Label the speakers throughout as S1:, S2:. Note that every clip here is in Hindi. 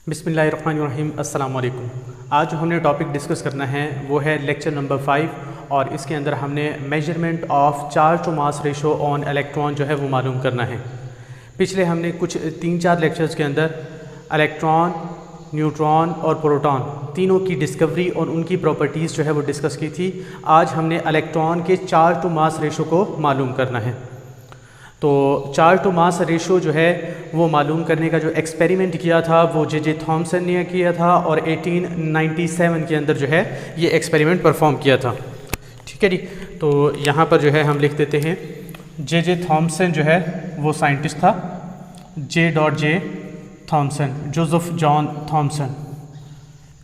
S1: बिस्मिल्लाहिर्रहमानिर्रहीम अस्सलाम वालेकुम। आज जो हमने टॉपिक डिस्कस करना है वो है लेक्चर नंबर 5 और इसके अंदर हमने measurement of charge to mass ratio on electron जो है वो मालूम करना है। पिछले हमने कुछ 3-4 लेक्चर्स के अंदर इलेक्ट्रॉन, न्यूट्रॉन और प्रोटॉन तीनों की डिस्कवरी और उनकी प्रॉपर्टीज़ जो है वो डिस्कस की थी। आज हमने इलेक्ट्रॉन के चार्ज टू मास रेशो को मालूम करना है। तो चार्ज टू मास रेशो जो है वो मालूम करने का जो एक्सपेरिमेंट किया था वो जे थॉमसन ने किया था और 1897 के अंदर जो है ये एक्सपेरिमेंट परफॉर्म किया था। ठीक है जी। तो यहाँ पर जो है हम लिख देते हैं जे थॉमसन जो है वो साइंटिस्ट था। J Thomson, Joseph John Thomson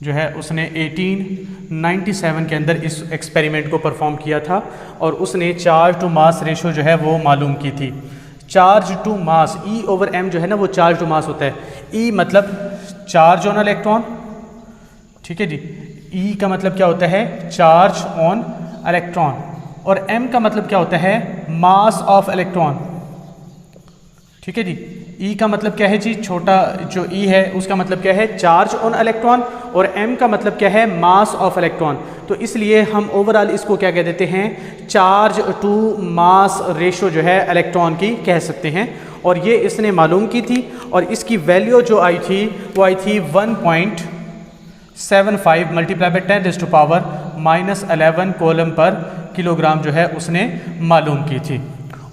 S1: जो है उसने 1897 के अंदर इस एक्सपेरिमेंट को परफॉर्म किया था और उसने चार्ज टू मास रेशो जो है वो मालूम की थी। चार्ज टू मास E/m जो है ना वो चार्ज टू मास होता है। E मतलब चार्ज ऑन इलेक्ट्रॉन, ठीक है जी। E का मतलब क्या होता है? Charge on electron. और m का मतलब क्या होता है? मास ऑफ इलेक्ट्रॉन, ठीक है जी। E का मतलब क्या है जी? छोटा जो E है उसका मतलब क्या है? Charge on electron. और m का मतलब क्या है? Mass of electron. तो इसलिए हम ओवरऑल इसको क्या कह देते हैं? चार्ज टू मास रेशो जो है इलेक्ट्रॉन की कह सकते हैं। और ये इसने मालूम की थी और इसकी वैल्यू जो आई थी वो आई थी 1.75 multiply by 10⁻⁻11 coulomb per kilogram जो है उसने मालूम की थी।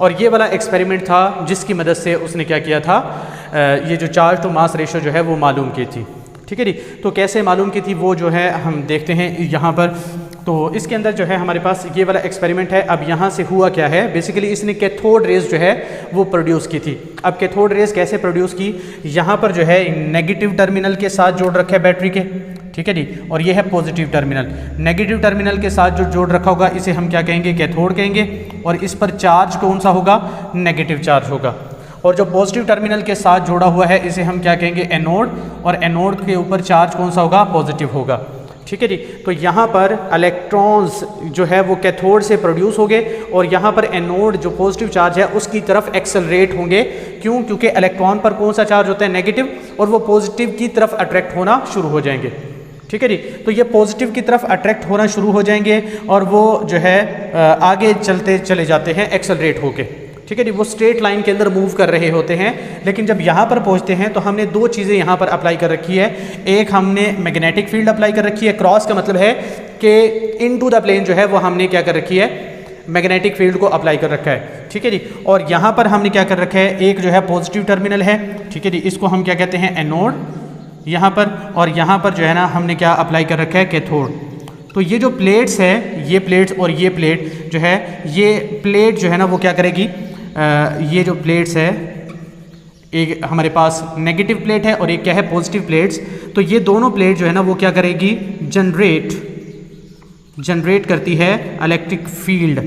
S1: और ये वाला एक्सपेरिमेंट था जिसकी मदद से उसने क्या किया था? ये जो चार्ज टू मास रेशो जो है वो मालूम की थी। ठीक है जी। तो कैसे मालूम की थी वो जो है हम देखते हैं यहाँ पर। तो इसके अंदर जो है हमारे पास ये वाला एक्सपेरिमेंट है। अब यहाँ से हुआ क्या है? बेसिकली इसने कैथोड रेज जो है वो प्रोड्यूस की थी। अब कैथोड रेज कैसे प्रोड्यूस की? यहाँ पर जो है नेगेटिव टर्मिनल के साथ जोड़ रखे है बैटरी के, ठीक है जी। और ये है पॉजिटिव टर्मिनल। नेगेटिव टर्मिनल के साथ जो जोड़ रखा होगा इसे हम क्या कहेंगे? कैथोड कहेंगे। और इस पर चार्ज कौन सा होगा? नेगेटिव चार्ज होगा। और जो पॉजिटिव टर्मिनल के साथ जोड़ा हुआ है इसे हम क्या कहेंगे? एनोड। और एनोड के ऊपर चार्ज कौन सा होगा? पॉजिटिव होगा, ठीक है जी। तो यहाँ पर इलेक्ट्रॉन्स जो है वो कैथोड से प्रोड्यूस होंगे और यहाँ पर एनोड जो पॉजिटिव चार्ज है उसकी तरफ एक्सेलरेट होंगे। क्यों? क्योंकि इलेक्ट्रॉन पर कौन सा चार्ज होता है? नेगेटिव। और वो पॉजिटिव की तरफ अट्रैक्ट होना शुरू हो जाएंगे, ठीक है जी। तो ये पॉजिटिव की तरफ अट्रैक्ट होना शुरू हो जाएंगे और वो जो है आगे चलते चले जाते हैं एक्सेलरेट होके, ठीक है जी। वो स्ट्रेट लाइन के अंदर मूव कर रहे होते हैं। लेकिन जब यहाँ पर पहुँचते हैं तो हमने दो चीज़ें यहाँ पर अप्लाई कर रखी है। एक हमने मैग्नेटिक फील्ड अप्लाई कर रखी है। क्रॉस का मतलब है कि इनटू द प्लेन जो है वो हमने क्या कर रखी है? मैग्नेटिक फील्ड को अप्लाई कर रखा है, ठीक है जी। और यहाँ पर हमने क्या कर रखा है? एक जो है पॉजिटिव टर्मिनल है, ठीक है जी। इसको हम क्या कहते हैं? एनोड यहाँ पर। और यहाँ पर जो है ना हमने क्या अप्लाई कर रखा है? कैथोड। तो ये जो प्लेट्स है, ये प्लेट्स और ये प्लेट जो है, ये प्लेट जो है ना वो क्या करेगी? ये जो प्लेट्स है, एक हमारे पास नेगेटिव प्लेट है और एक क्या है? Positive plates. तो ये दोनों प्लेट जो है ना वो क्या करेगी? जनरेट करती है इलेक्ट्रिक फील्ड।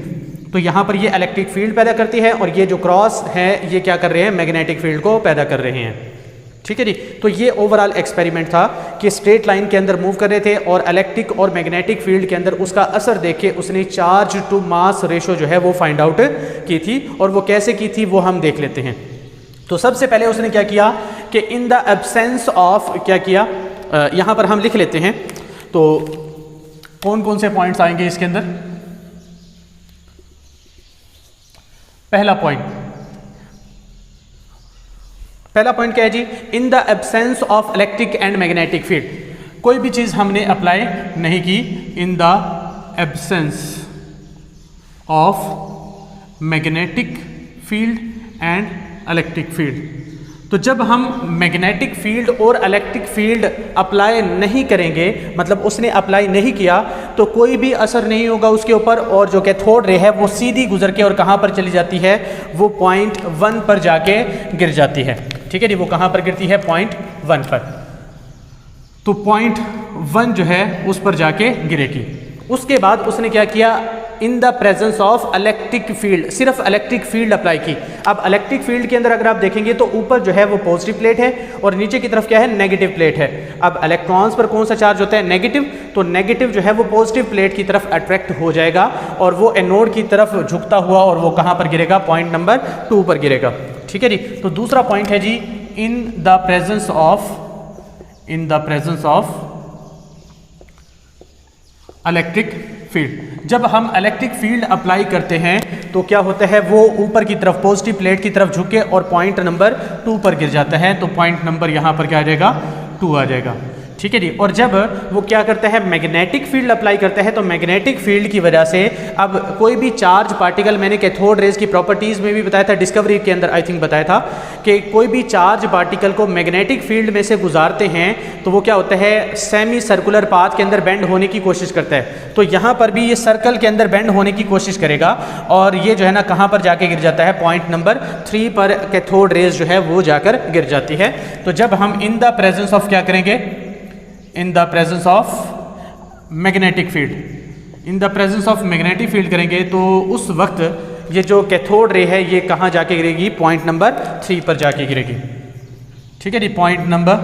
S1: तो यहाँ पर ये इलेक्ट्रिक फील्ड पैदा करती है और ये जो क्रॉस है ये क्या कर रहे हैं? मैग्नेटिक फील्ड को पैदा कर रहे हैं, ठीक है जी। तो ये ओवरऑल एक्सपेरिमेंट था कि स्ट्रेट लाइन के अंदर मूव कर रहे थे और इलेक्ट्रिक और मैग्नेटिक फील्ड के अंदर उसका असर देख के उसने चार्ज टू मास रेशो जो है वो फाइंड आउट की थी। और वो कैसे की थी वो हम देख लेते हैं। तो सबसे पहले उसने क्या किया कि इन द एब्सेंस ऑफ क्या किया? यहाँ पर हम लिख लेते हैं। तो कौन कौन से पॉइंट्स आएंगे इसके अंदर? पहला पॉइंट क्या है जी? In the absence of electric and magnetic field. कोई भी चीज़ हमने अप्लाई नहीं की। In the absence of magnetic field and electric field. तो जब हम मैग्नेटिक फील्ड और इलेक्ट्रिक फील्ड अप्लाई नहीं करेंगे, मतलब उसने अप्लाई नहीं किया, तो कोई भी असर नहीं होगा उसके ऊपर। और जो कैथोड रे है वो सीधी गुजर के और कहाँ पर चली जाती है? वो पॉइंट 1 पर जाके गिर जाती है, ठीक है जी। वो कहाँ पर गिरती है? पॉइंट 1 पर। तो पॉइंट 1 जो है उस पर जाके गिरेगी। उसके बाद उसने क्या किया? इन the presence of electric field, सिर्फ इलेक्ट्रिक फील्ड अप्लाई की। अब इलेक्ट्रिक फील्ड के अंदर अगर आप देखेंगे तो ऊपर जो है वो पॉजिटिव प्लेट है और नीचे की तरफ क्या है? नेगेटिव प्लेट है। अब इलेक्ट्रॉन्स पर कौन सा चार्ज होता है? नेगेटिव। तो नेगेटिव जो है वो पॉजिटिव प्लेट की तरफ अट्रैक्ट हो जाएगा और वो एनोड की तरफ झुकता हुआ और वो कहाँ पर गिरेगा? पॉइंट नंबर 2 पर गिरेगा, ठीक है जी। तो दूसरा पॉइंट है जी in the presence of in the presence of electric field. जब हम इलेक्ट्रिक फील्ड अप्लाई करते हैं तो क्या होता है, वो ऊपर की तरफ पॉजिटिव प्लेट की तरफ झुके और पॉइंट नंबर 2 पर गिर जाता है। तो पॉइंट नंबर यहाँ पर क्या आ जाएगा, 2 आ जाएगा। ठीक है जी। और जब वो क्या करता है, मैग्नेटिक फील्ड अप्लाई करता है, तो मैग्नेटिक फील्ड की वजह से अब कोई भी चार्ज पार्टिकल, मैंने कैथोड रेज की प्रॉपर्टीज़ में भी बताया था, डिस्कवरी के अंदर आई थिंक बताया था कि कोई भी चार्ज पार्टिकल को मैग्नेटिक फील्ड में से गुजारते हैं तो वो क्या होता है, सेमी सर्कुलर पाथ के अंदर बेंड होने की कोशिश करता है। तो यहाँ पर भी ये सर्कल के अंदर बेंड होने की कोशिश करेगा और ये जो है ना कहाँ पर जाके गिर जाता है, पॉइंट नंबर 3 पर कैथोड रेज जो है वो जाकर गिर जाती है। तो जब हम इन द प्रेजेंस ऑफ क्या करेंगे, इन the presence of magnetic field, in the presence of magnetic field करेंगे तो उस वक्त ये जो कैथोड रे है ये कहाँ जाके गिरेगी, पॉइंट नंबर 3 पर जाके गिरेगी। ठीक है जी, पॉइंट नंबर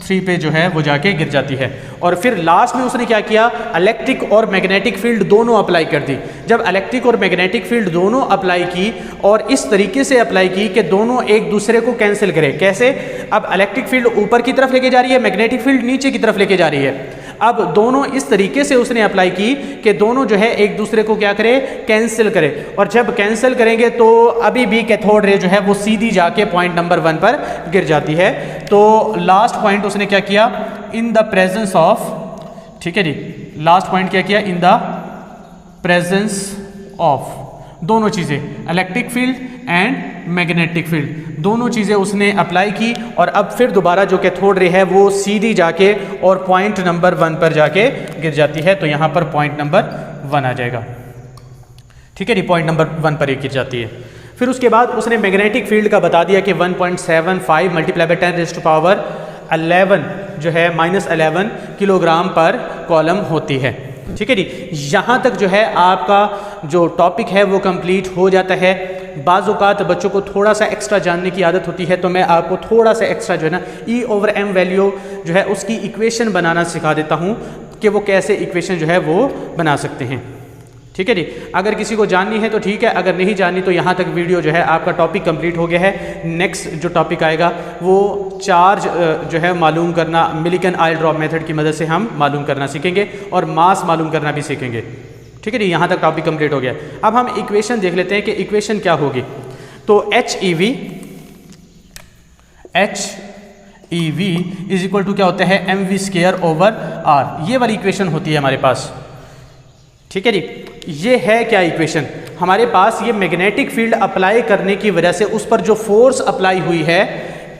S1: 3 पे जो है वो जाके गिर जाती है। और फिर लास्ट में उसने क्या किया, इलेक्ट्रिक और मैग्नेटिक फील्ड दोनों अप्लाई कर दी। जब इलेक्ट्रिक और मैग्नेटिक फील्ड दोनों अप्लाई की और इस तरीके से अप्लाई की कि दोनों एक दूसरे को कैंसिल करें। कैसे, अब इलेक्ट्रिक फील्ड ऊपर की तरफ लेके जा रही है, मैग्नेटिक फील्ड नीचे की तरफ लेके जा रही है। अब दोनों इस तरीके से उसने अप्लाई की कि दोनों जो है एक दूसरे को क्या करे, कैंसिल करे। और जब कैंसिल करेंगे तो अभी भी कैथोड रे जो है वो सीधी जाके पॉइंट नंबर 1 पर गिर जाती है। तो लास्ट पॉइंट उसने क्या किया, इन द प्रेजेंस ऑफ, ठीक है जी, लास्ट पॉइंट क्या किया, इन द प्रेजेंस ऑफ दोनों चीज़ें, electric field and magnetic field, दोनों चीज़ें उसने अप्लाई की। और अब फिर दोबारा जो कैथोड रे है वो सीधी जाके और पॉइंट नंबर 1 पर जाके गिर जाती है। तो यहाँ पर पॉइंट नंबर 1 आ जाएगा। ठीक है जी, पॉइंट नंबर 1 पर ये गिर जाती है। फिर उसके बाद उसने मैग्नेटिक फील्ड का बता दिया कि 1.75 मल्टीप्लाई बाय 10⁻11 जो है -11 किलोग्राम पर कॉलम होती है। ठीक है जी, यहाँ तक जो है आपका जो टॉपिक है वो कंप्लीट हो जाता है। बाज़ औक़ात बच्चों को थोड़ा सा एक्स्ट्रा जानने की आदत होती है, तो मैं आपको थोड़ा सा एक्स्ट्रा जो है ना E/m वैल्यू जो है उसकी इक्वेशन बनाना सिखा देता हूँ कि वो कैसे इक्वेशन जो है वो बना सकते हैं। ठीक है जी, अगर किसी को जाननी है तो ठीक है, अगर नहीं जाननी तो यहाँ तक वीडियो जो है आपका टॉपिक कंप्लीट हो गया है। नेक्स्ट जो टॉपिक आएगा वो चार्ज जो है मालूम करना, मिलिकन आयल ड्रॉप मेथड की मदद से हम मालूम करना सीखेंगे और मास मालूम करना भी सीखेंगे। ठीक है जी, यहाँ तक टॉपिक कंप्लीट हो गया। अब हम इक्वेशन देख लेते हैं कि इक्वेशन क्या होगी। तो HEV इज इक्वल टू क्या होता है, mv²/r, ये वाली इक्वेशन होती है हमारे पास। ठीक है जी, ये है क्या इक्वेशन, हमारे पास ये मैग्नेटिक फील्ड अप्लाई करने की वजह से उस पर जो फोर्स अप्लाई हुई है,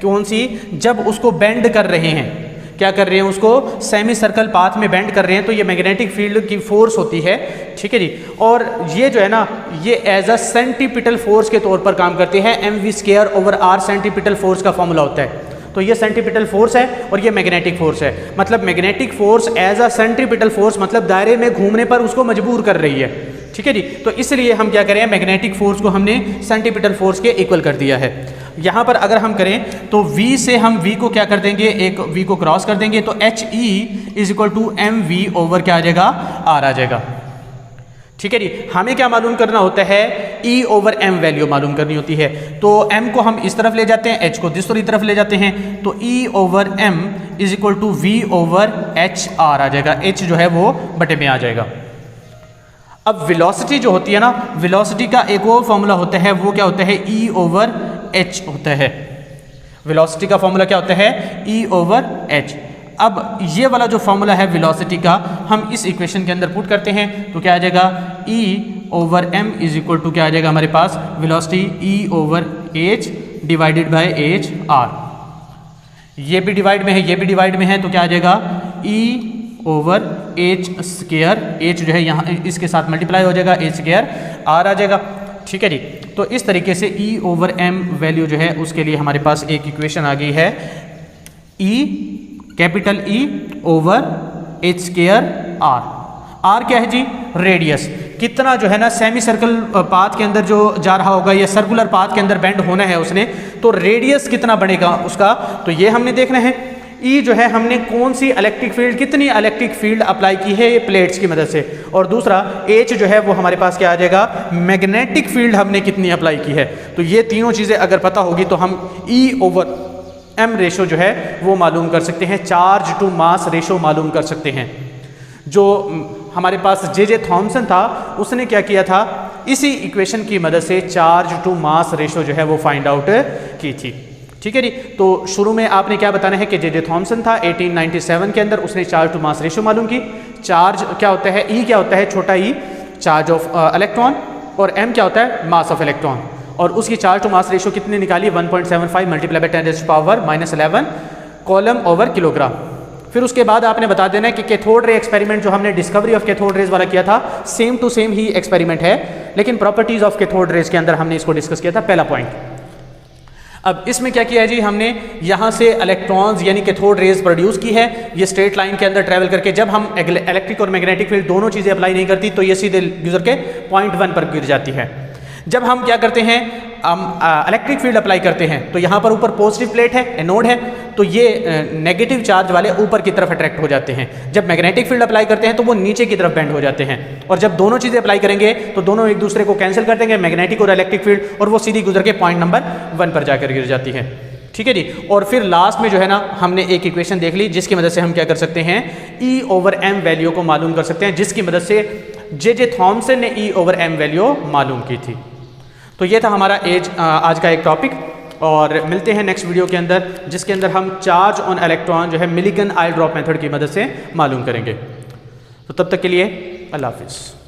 S1: कौन सी, जब उसको बेंड कर रहे हैं, क्या कर रहे हैं, उसको सेमी सर्कल पाथ में बेंड कर रहे हैं, तो ये मैग्नेटिक फील्ड की फोर्स होती है। ठीक है जी, और ये जो है ना ये एज अ सेंटीपिटल फोर्स के तौर पर काम करते हैं। mv²/r सेंटीपिटल फोर्स का फॉर्मूला होता है। तो ये सेंटीपिटल फोर्स है और ये मैग्नेटिक फोर्स है। मतलब magnetic force as a centripetal force, मतलब दायरे में घूमने पर उसको मजबूर कर रही है। ठीक है जी, तो इसलिए हम क्या करें, मैग्नेटिक फोर्स को हमने सेंटीपिटल फोर्स के इक्वल कर दिया है। यहाँ पर अगर हम करें तो V से हम V को क्या कर देंगे, एक V को क्रॉस कर देंगे, तो HE is equal to mv/ क्या आ जाएगा, R आ जाएगा। ठीक है जी, हमें क्या मालूम करना होता है, E/m वैल्यू मालूम करनी होती है। तो m को हम इस तरफ ले जाते हैं, h को दूसरी तरफ ले जाते हैं, तो E/m is equal to V/HR आ जाएगा। h जो है वो बटे में आ जाएगा। अब वेलोसिटी जो होती है ना, वेलोसिटी का एक और फॉर्मूला होता है, वो क्या होता है, E/h होता है। वेलोसिटी का फॉर्मूला क्या होता है, E/h। अब ये वाला जो फॉर्मूला है वेलोसिटी का, हम इस इक्वेशन के अंदर पुट करते हैं, तो क्या आ जाएगा, E/m इज इक्वल टू क्या आ जाएगा हमारे पास, velocity E/h divided by HR। ये भी डिवाइड में है, ये भी डिवाइड में है, तो क्या आ जाएगा, E/h², h जो है यहाँ इसके साथ मल्टीप्लाई हो जाएगा, h² R आ जाएगा। ठीक है जी, तो इस तरीके से E/m वैल्यू जो है उसके लिए हमारे पास एक इक्वेशन आ गई है, कैपिटल E/h² R क्या है जी, रेडियस। कितना जो है ना सेमी सर्कल पाथ के अंदर जो जा रहा होगा या सर्कुलर पाथ के अंदर बेंड होना है उसने, तो रेडियस कितना बनेगा उसका, तो ये हमने देखना है। E जो है हमने कौन सी इलेक्ट्रिक फील्ड, कितनी इलेक्ट्रिक फील्ड अप्लाई की है प्लेट्स की मदद से, और दूसरा H जो है वो हमारे पास क्या आ जाएगा, मैग्नेटिक फील्ड हमने कितनी अप्लाई की है। तो ये तीनों चीज़ें अगर पता होगी तो हम एम रेशो जो है वो मालूम कर सकते हैं, चार्ज टू मास रेशो मालूम कर सकते हैं। जो हमारे पास जे थॉमसन था उसने क्या किया था, इसी इक्वेशन की मदद से चार्ज टू मास रेशो जो है वो फाइंड आउट की थी। ठीक है जी। तो शुरू में आपने क्या बताना है कि जे थॉमसन था 1897 के अंदर, उसने चार्ज टू मास रेशो मालूम की। चार्ज क्या होता है, ई क्या होता है, छोटा ई चार्ज ऑफ इलेक्ट्रॉन, और एम क्या होता है, मास ऑफ इलेक्ट्रॉन। और उसकी चार्ज टू मास रेशो कितनी निकाली, 1.75 multiply by 10⁻⁻11 column over kilogram. फिर उसके बाद आपने बता देना है कि कैथोड रे एक्सपेरिमेंट जो हमने डिस्कवरी ऑफ कैथोड रेज वाला किया था, सेम टू सेम ही एक्सपेरिमेंट है, लेकिन प्रॉपर्टीज ऑफ कैथोड रेज के अंदर हमने इसको डिस्कस किया था, पहला पॉइंट। अब इसमें क्या किया है जी, हमने यहाँ से इलेक्ट्रॉन्स यानी कैथोड रेज प्रोड्यूस की है, ये स्ट्रेट लाइन के अंदर ट्रैवल करके, जब हम इलेक्ट्रिक और मैग्नेटिक फील्ड दोनों चीज़ें अप्लाई नहीं करती तो ये सीधे गुजर के पॉइंट 1 पर गिर जाती है। जब हम क्या करते हैं, हम इलेक्ट्रिक फील्ड अप्लाई करते हैं तो यहाँ पर ऊपर पॉजिटिव प्लेट है, एनोड है, तो ये नेगेटिव चार्ज वाले ऊपर की तरफ अट्रैक्ट हो जाते हैं। जब मैग्नेटिक फील्ड अप्लाई करते हैं तो वो नीचे की तरफ बेंड हो जाते हैं। और जब दोनों चीज़ें अप्लाई करेंगे तो दोनों एक दूसरे को कैंसिल कर देंगे, मैग्नेटिक और इलेक्ट्रिक फील्ड, और वो सीधी गुजर के पॉइंट नंबर 1 पर जाकर गिर जाती है। ठीक है जी। और फिर लास्ट में जो है ना, हमने एक इक्वेशन देख ली जिसकी मदद से हम क्या कर सकते हैं, E/m वैल्यू को मालूम कर सकते हैं, जिसकी मदद से जे थॉमसन ने E/m वैल्यू मालूम की थी। तो ये था हमारा आज का एक टॉपिक, और मिलते हैं नेक्स्ट वीडियो के अंदर, जिसके अंदर हम चार्ज ऑन इलेक्ट्रॉन जो है मिलिगन आई ड्रॉप मेथड की मदद से मालूम करेंगे। तो तब तक के लिए अल्लाह हाफिज़।